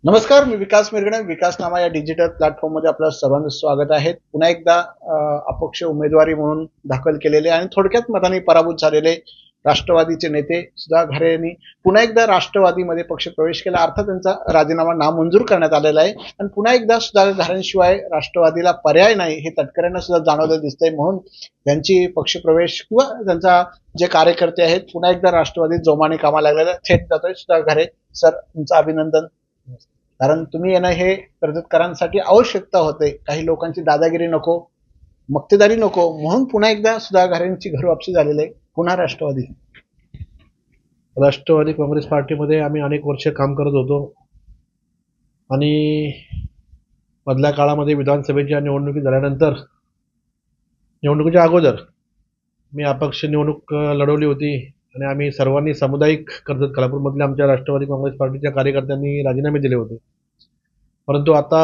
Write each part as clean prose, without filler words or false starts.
नमस्कार, मी विकास मिरगणे. विकास नामा या डिजिटल प्लॅटफॉर्ममध्ये आपलं सर्वांचं स्वागत आहे. पुन्हा एकदा अपक्ष उमेदवारी म्हणून दाखल केलेले आणि थोडक्यात मतांनी पराभूत झालेले राष्ट्रवादीचे नेते सुधाकर घारे यांनी पुन्हा एकदा राष्ट्रवादीमध्ये पक्ष प्रवेश केला. अर्थात त्यांचा राजीनामा नामंजूर करण्यात आलेला आहे आणि पुन्हा एकदा सुधाकर घारेंशिवाय राष्ट्रवादीला पर्याय नाही हे तटकऱ्यांना सुद्धा जाणवलं दिसतंय. म्हणून त्यांची पक्षप्रवेश किंवा त्यांचा जे कार्यकर्ते आहेत पुन्हा एकदा राष्ट्रवादीत जोमाने कामाला लागलेले थेट जातोय. सुधाकर घारे सर, तुमचं अभिनंदन. कारण तुम्ही येणं हे कर्जतकरांसाठी आवश्यकता होते. काही लोकांची दादागिरी नको, मक्तेदारी नको, म्हणून पुन्हा एकदा सुधाकर घारेंची घरवापसी झालेली आहे. पुन्हा राष्ट्रवादी काँग्रेस पार्टीमध्ये आम्ही अनेक वर्ष काम करत होतो आणि मधल्या काळामध्ये विधानसभेच्या निवडणुकी झाल्यानंतर निवडणुकीच्या अगोदर मी अपक्ष निवडणूक लढवली होती आणि आम्ही सर्वांनी सामुदायिक कर्जत खालापूरमधल्या आमच्या राष्ट्रवादी काँग्रेस पार्टीच्या कार्यकर्त्यांनी राजीनामे दिले होते. परंतु आता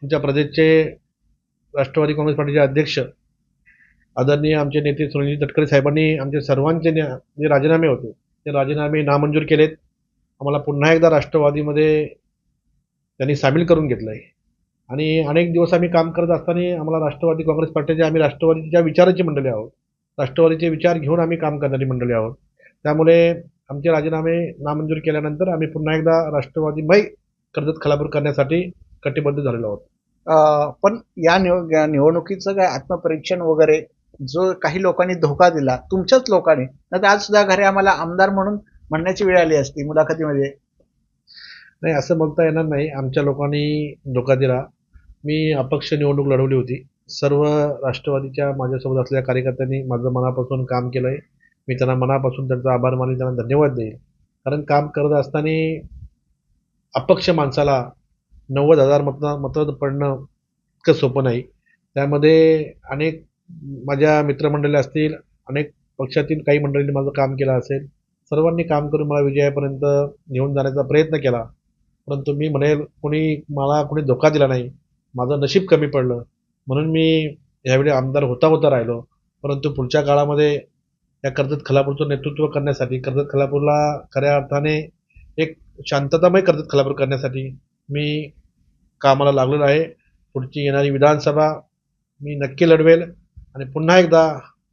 आमच्या प्रदेशचे राष्ट्रवादी काँग्रेस पार्टीचे अध्यक्ष आदरणीय आमचे नेते सुनील तटकरे साहेबांनी आमचे सर्वांचे जे राजीनामे होते ते राजीनामे नामंजूर केलेत. आम्हाला पुन्हा एकदा राष्ट्रवादीमध्ये त्यांनी सामील करून घेतलं आहे आणि अनेक दिवस आम्ही काम करत असताना आम्हाला राष्ट्रवादी काँग्रेस पार्टीचे आम्ही राष्ट्रवादीच्या विचाराची मंडळी आहोत. राष्ट्रवादीचे विचार घेऊन आम्ही काम करणारी मंडळी आहोत. त्यामुळे आमचे राजीनामे नामंजूर केल्यानंतर आम्ही पुन्हा एकदा राष्ट्रवादीमय कर्जत खालापूर करण्यासाठी कटिबद्ध झालेलो आहोत. पण या निवडणुकीचं काय आत्मपरीक्षण वगैरे जो काही लोकांनी धोका दिला, तुमच्याच लोकांनी, नाही आज सुद्धा घरे आम्हाला आमदार म्हणून म्हणण्याची वेळ आली असती मुलाखतीमध्ये. नाही, असं म्हणता येणार नाही. आमच्या लोकांनी धोका दिला. मी अपक्ष निवडणूक लढवली होती. सर्व राष्ट्रवादीच्या माझ्यासोबत असलेल्या कार्यकर्त्यांनी माझं मनापासून काम केलं आहे. मी त्यांना मनापासून त्यांचा आभार मानेल, त्यांना धन्यवाद देईल. कारण काम करत असताना अपक्ष माणसाला 90,000 मतं पडणं इतकं सोपं नाही. त्यामध्ये अनेक माझ्या मित्रमंडळी असतील, अनेक पक्षातील काही मंडळींनी माझं काम केलं असेल. सर्वांनी काम करून मला विजयापर्यंत घेऊन जाण्याचा प्रयत्न केला. परंतु मी म्हणेल मला कोणी धोका दिला नाही. माझं नशीब कमी पडलं म्हणून मी यावेळी आमदार होता राहिलो. परंतु पुढच्या काळामध्ये या कर्जत खालापूरचं नेतृत्व करण्यासाठी, कर्जत खालापूरला खऱ्या अर्थाने एक शांततामय कर्जत खालापूर करण्यासाठी मी कामाला लागलेलो आहे. पुढची येणारी विधानसभा मी नक्की लढवेल आणि पुन्हा एकदा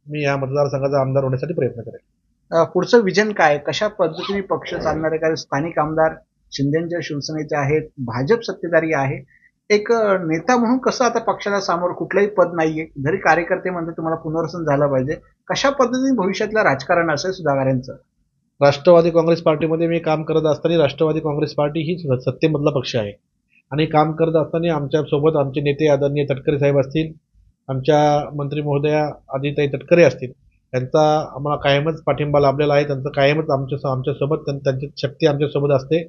मी या मतदारसंघाचा आमदार होण्यासाठी प्रयत्न करेल. पुढचं विजन काय, कशा पद्धतीने पक्ष चालणार आहे? कारण स्थानिक आमदार शिंदेच्या शिवसेनेचे आहेत, भाजप सत्तेधारी आहे. एक नेता म्हणून कसं आता पक्षाला समोर कुठलंही पद नाहीये, जरी कार्यकर्ते म्हणते तुम्हाला पुनर्वसन झालं पाहिजे, कशा पद्धतीने भविष्यातलं राजकारण असेल सुधाकर यांचं? राष्ट्रवादी काँग्रेस पार्टीमध्ये मी काम करत असताना राष्ट्रवादी काँग्रेस पार्टी ही सत्तेमधला पक्ष आहे आणि काम करत असताना आमच्यासोबत आमचे नेते आदरणीय तटकरे साहेब असतील, आमच्या मंत्री महोदया आदिताई तटकरे असतील, त्यांचा आम्हाला कायमच पाठिंबा लाभलेला आहे. त्यांचं कायमच आमच्यासोबत त्यांची शक्ती आमच्यासोबत असते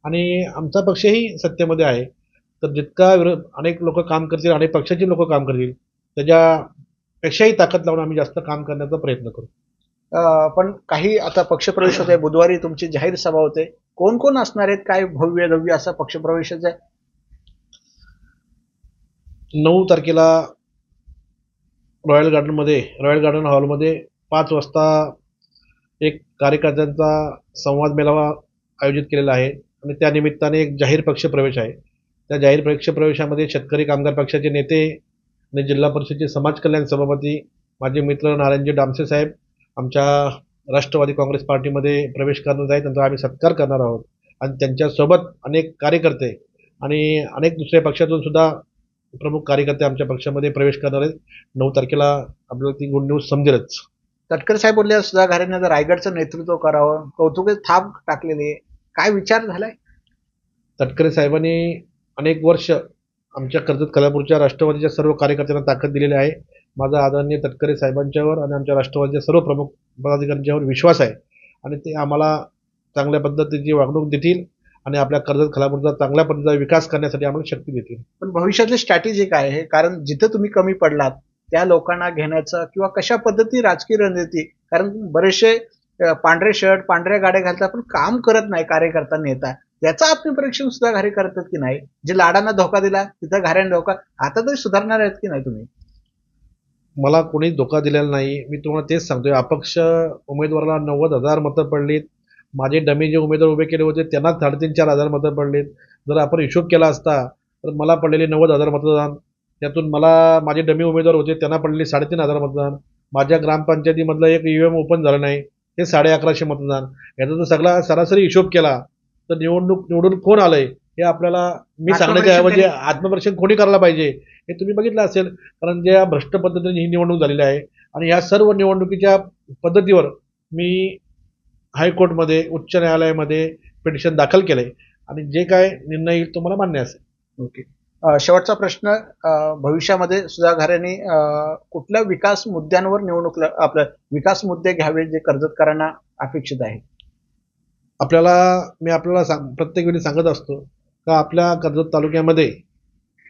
आणि आमचा पक्षही सत्तेमध्ये आहे. तर जितका अनेक लोक काम करतील, अनेक पक्षाची लोक काम करतील, त्याच्यापेक्षाही ताकद लावून आम्ही जास्त काम करण्याचा प्रयत्न करू. पण काही आता पक्षप्रवेश होते, बुधवारी तुमची जाहीर सभा होते, कोण कोण असणार आहेत? काय भव्य दव्य असा पक्षप्रवेशाचा आहे? 9 तारखेला रॉयल गार्डन हॉलमध्ये 5 वाजता एक कार्यकर्त्यांचा संवाद मेळावा आयोजित केलेला आहे आणि त्या निमित्ताने एक जाहीर पक्षप्रवेश आहे. त्या जाहीर पक्षप्रवेशामध्ये शेतकरी कामगार पक्षाचे नेते आणि जिल्हा परिषदेचे समाज कल्याण सभापती माझे मित्र नारायणजी डामसे साहेब आमच्या राष्ट्रवादी काँग्रेस पार्टीमध्ये प्रवेश करणार आहेत. त्यांचा आम्ही सत्कार करणार आहोत आणि त्यांच्यासोबत अनेक कार्यकर्ते आणि अनेक दुसऱ्या पक्षातून सुद्धा प्रमुख कार्यकर्ते आमच्या पक्षामध्ये प्रवेश करणार आहेत. 9 तारखेला आपल्याला ती गुड न्यूज समजेलच. तटकरे साहेब बोलले सुधाकर घारेंना रायगडचं नेतृत्व करावं, कौतुक थाप टाकलेली आहे, काय विचार झालाय? तटकरे साहेबांनी अनेक वर्ष आमच्या कर्जत खालापूरच्या राष्ट्रवादीच्या सर्व कार्यकर्त्यांना ताकद दिलेली आहे. माझा आदरणीय तटकरे साहेबांच्यावर आणि आमच्या राष्ट्रवादीच्या सर्व प्रमुख पदाधिकाऱ्यांच्यावर विश्वास आहे आणि ते आम्हाला चांगल्या पद्धतीची वागणूक देतील आणि आपल्या कर्जत खालापूरचा चांगल्या पद्धतीचा विकास करण्यासाठी आम्हाला शक्ती देतील. पण भविष्यातली स्ट्रॅटेजी काय आहे? कारण जिथं तुम्ही कमी पडलात त्या लोकांना घेण्याचं किंवा कशा पद्धती राजकीय रणनीती, कारण बरेचसे पांढरे शर्ट पांढऱ्या गाड्या घालतात पण काम करत नाही कार्यकर्ता नेता, याचं आत्मपरीक्षण सुद्धा घारे करतात की नाही? जे लाडांना धोका दिला तिथं घाऱ्यांना धोका, आता तरी सुधारणार आहेत की नाही तुम्ही? मला कोणी धोका दिलेला नाही. मी तुम्हाला तेच सांगतोय, अपक्ष उमेदवाराला 90,000 मतं पडलीत माझे डमी जे उमेदवार उभे केले होते त्यांना 3,500-4,000 मतं पडलेत. जर आपण हिशोब केला असता तर मला पडलेले 90,000 मतदान, त्यातून मला माझे डमी उमेदवार होते त्यांना पडलेले 3,500 मतदान, माझ्या ग्रामपंचायतीमधलं एक ईव्हीएम ओपन झालं नाही हे 1150 मतदान. याचा जर सगळा सरासरी हिशोब केला तर निवडून कोण आलंय हे आपल्याला मी सांगण्याच्या ऐवजी आत्मपरीक्षण कोणी करायला पाहिजे हे तुम्ही बघितलं असेल. कारण ज्या भ्रष्ट पद्धतीने ही निवडणूक झालेली आहे आणि या सर्व निवडणुकीच्या पद्धतीवर मी हायकोर्टमध्ये, उच्च न्यायालयामध्ये पिटिशन दाखल केलंय आणि जे काय निर्णय येईल तो मला मान्य असेल. ओके. शेवटचा प्रश्न, भविष्यामध्ये सुधा घारेंनी कुठल्या विकास मुद्द्यांवर निवडणूक आपलं विकास मुद्दे घ्यावे जे कर्जतकरांना अपेक्षित आहे? मी आपल्याला प्रत्येक वेळी सांगत असतो का आपल्या कर्जत तालुक्यामध्ये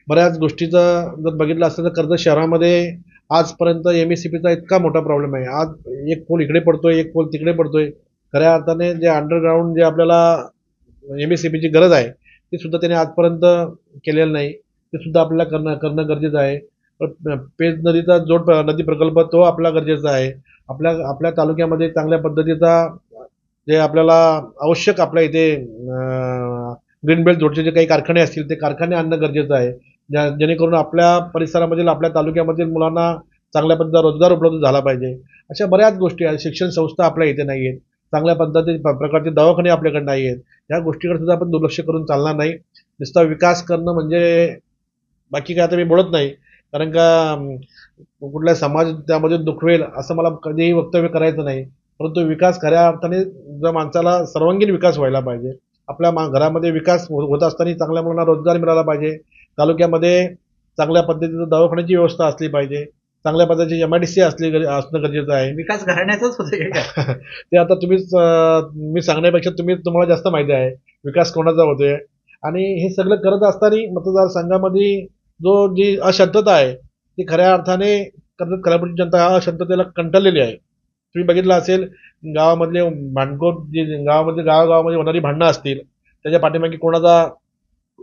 बऱ्याच गोष्टीचं जर बघितलं असतं तर कर्जत शहरामध्ये आजपर्यंत MSCPचा इतका मोठा प्रॉब्लेम आहे. आज एक पोल इकडे पडतोय, एक पोल तिकडे पडतोय. खऱ्या अर्थाने जे अंडरग्राऊंड जे आपल्याला MSCPची गरज आहे ती सुद्धा त्याने आजपर्यंत केलेलं नाही. ते सुद्धा आपल्याला करणं गरजेचं आहे. पेज नदीचा नदी प्रकल्प तो आपला गरजेचा आहे. आपल्या तालुक्यामध्ये चांगल्या पद्धतीचा जे आपल्याला आवश्यक आपल्या इथे ग्रीन बेल्ट जोडचे जे काही कारखाने असतील ते कारखाने आणणं गरजेचं आहे. जेणेकरून आपल्या परिसरामधील, आपल्या तालुक्यामधील मुलांना चांगल्या पद्धतीचा रोजगार उपलब्ध झाला पाहिजे. अशा बऱ्याच गोष्टी आहेत. शिक्षण संस्था आपल्या इथे नाही आहेत. चांगल्या प्रकारचे दवाखाने आपल्याकडे नाही आहेत. या गोष्टीकडे सुद्धा आपण दुर्लक्ष करून चालणार नाही. नुसता विकास करणं म्हणजे बाकी काय आता मी बोलत नाही, कारण का कुठला समाज त्यामध्ये दुखवेल असं मला कधीही वक्तव्य करायचं नाही. परंतु विकास खऱ्या अर्थाने जर माणसाला सर्वांगीण विकास व्हायला पाहिजे. आपल्या घरामध्ये विकास होत असताना चांगल्या मुलांना रोजगार मिळाला पाहिजे. तालुक्यामध्ये चांगल्या पद्धतीचं दवाखान्याची व्यवस्था असली पाहिजे. चांगल्या पद्धतीची MIDC असणं गरजेचं आहे. विकास घराण्याचाच होते ते आता मी सांगण्यापेक्षा तुम्हाला जास्त माहिती आहे विकास कोणाचा होतोय. आणि हे सगळं करत असताना मतदारसंघामध्ये जी अशांतता आहे ती खऱ्या अर्थाने कर्जत खालापूरची जनता अशांततेला कंटाळलेली आहे. तुम्ही बघितलं असेल गावामधले भांडकोट जी गावामध्ये होणारी भांडणं असतील त्याच्या पाठीमागे कोणाचा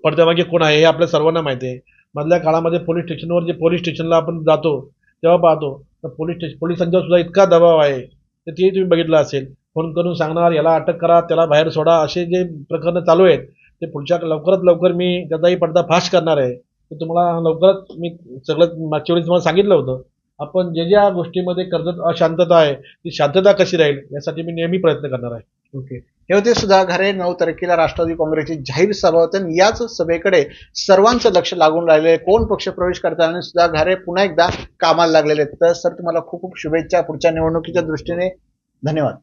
पडद्यामागे कोण आहे हे आपल्या सर्वांना माहिती आहे. मधल्या काळामध्ये पोलीस स्टेशनला आपण जातो तेव्हा पाहतो तर पोलिसांचा सुद्धा इतका दबाव आहे तर ते तुम्ही बघितलं असेल. फोन करून सांगणार याला अटक करा, त्याला बाहेर सोडा, असे जे प्रकरणं चालू आहेत ते पुढच्या लवकरात लवकर मी त्याचाही पर्दाफाश करणार आहे. तर तुम्हाला लवकरच मी सगळं मागच्या वेळी तुम्हाला सांगितलं होतं. आपण ज्या गोष्टीमध्ये कर्जत अशांतता आहे ती शांतता कशी राहील यासाठी मी नेहमी प्रयत्न करणार आहे. ओके. हे होते सुधा घारे. 9 तारखेला राष्ट्रवादी काँग्रेसची जाहीर सभा होते. याच सभेकडे सर्वांचं लक्ष लागून राहिले. कोण पक्ष प्रवेश करतात आणि सुधा घारे पुन्हा एकदा कामाला लागलेले आहेत. तर सर तुम्हाला खूप खूप शुभेच्छा पुढच्या निवडणुकीच्या दृष्टीने. धन्यवाद.